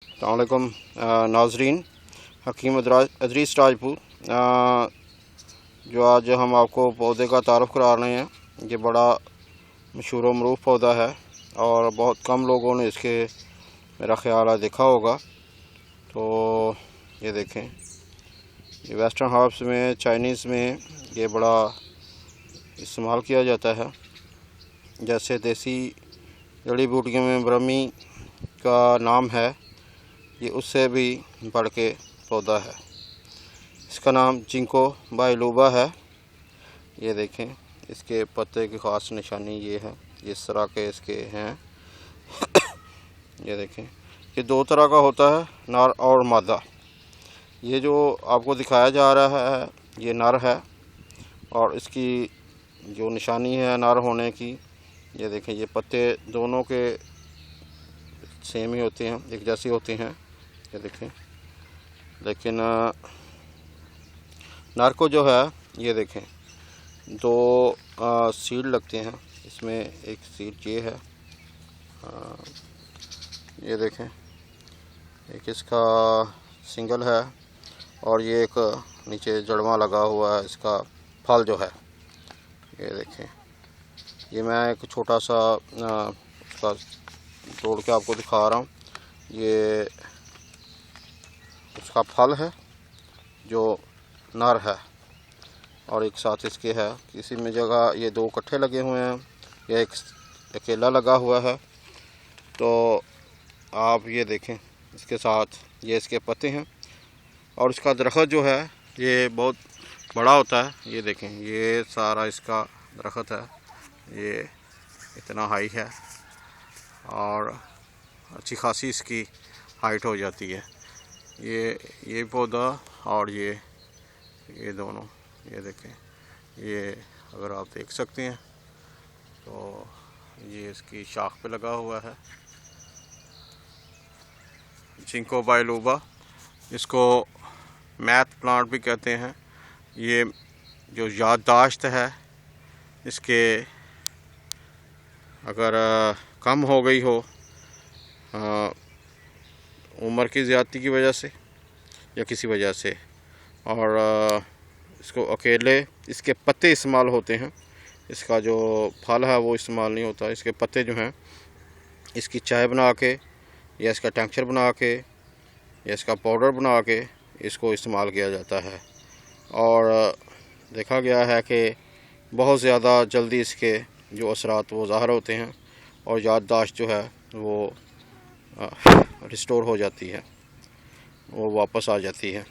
अस्सलाम वालेकुम नाजरीन, हकीम अदरीस राजपूत। जो आज हम आपको पौधे का तारुफ करा रहे हैं, ये बड़ा मशहूर व मरूफ पौधा है और बहुत कम लोगों ने इसके मेरा ख्याल है देखा होगा। तो ये देखें, ये वेस्टर्न हर्ब्स में, चाइनीज़ में ये बड़ा इस्तेमाल किया जाता है। जैसे देसी जड़ी बूटियों में ब्रह्मी का नाम है, ये उससे भी बढ़ के पौधा है। इसका नाम जिंको बायलूबा है। ये देखें, इसके पत्ते की ख़ास निशानी ये है, इस तरह के इसके हैं। ये देखें, ये दो तरह का होता है, नर और मादा। ये जो आपको दिखाया जा रहा है ये नर है, और इसकी जो निशानी है नर होने की, ये देखें, ये पत्ते दोनों के सेम ही होते हैं, एक जैसे होते हैं। ये देखें, लेकिन नर को जो है, ये देखें, दो सीड लगते हैं इसमें। एक सीड ये है, ये देखें, एक इसका सिंगल है, और ये एक नीचे जड़वा लगा हुआ है इसका फल जो है। ये देखें, ये मैं एक छोटा सा उसका तोड़ के आपको दिखा रहा हूँ। ये उसका फल है जो नर है, और एक साथ इसके है। किसी में जगह ये दो इकट्ठे लगे हुए हैं, ये एक अकेला लगा हुआ है। तो आप ये देखें, इसके साथ ये इसके पत्ते हैं, और इसका दरख्त जो है ये बहुत बड़ा होता है। ये देखें, ये सारा इसका दरख्त है, ये इतना हाई है, और अच्छी खासी इसकी हाइट हो जाती है। ये पौधा और ये दोनों, ये देखें, ये अगर आप देख सकते हैं तो ये इसकी शाख पे लगा हुआ है, जिंको बायलूबा, इसको मैथ प्लांट भी कहते हैं। ये जो याददाश्त है इसके अगर कम हो गई हो उम्र की ज़्यादती की वजह से या किसी वजह से, और इसको अकेले इसके पत्ते इस्तेमाल होते हैं, इसका जो फल है वो इस्तेमाल नहीं होता। इसके पत्ते जो हैं, इसकी चाय बना के या इसका टेंक्चर बना के या इसका पाउडर बना के इसको इस्तेमाल किया जाता है। और देखा गया है कि बहुत ज़्यादा जल्दी इसके जो असरात वो ज़ाहिर होते हैं, और याददाश्त जो है वो रिस्टोर हो जाती है, वो वापस आ जाती है।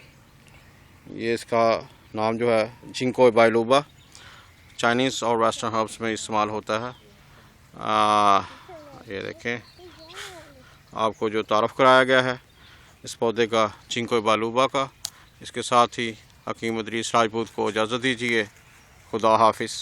ये इसका नाम जो है जिंको बायलूबा, चाइनीज़ और वेस्टर्न हर्ब्स में इस्तेमाल होता है। ये देखें, आपको जो तारुफ कराया गया है इस पौधे का, जिंको बायलूबा का, इसके साथ ही हकीम अदरीस राजपूत को इजाज़त दीजिए। खुदा हाफिज़।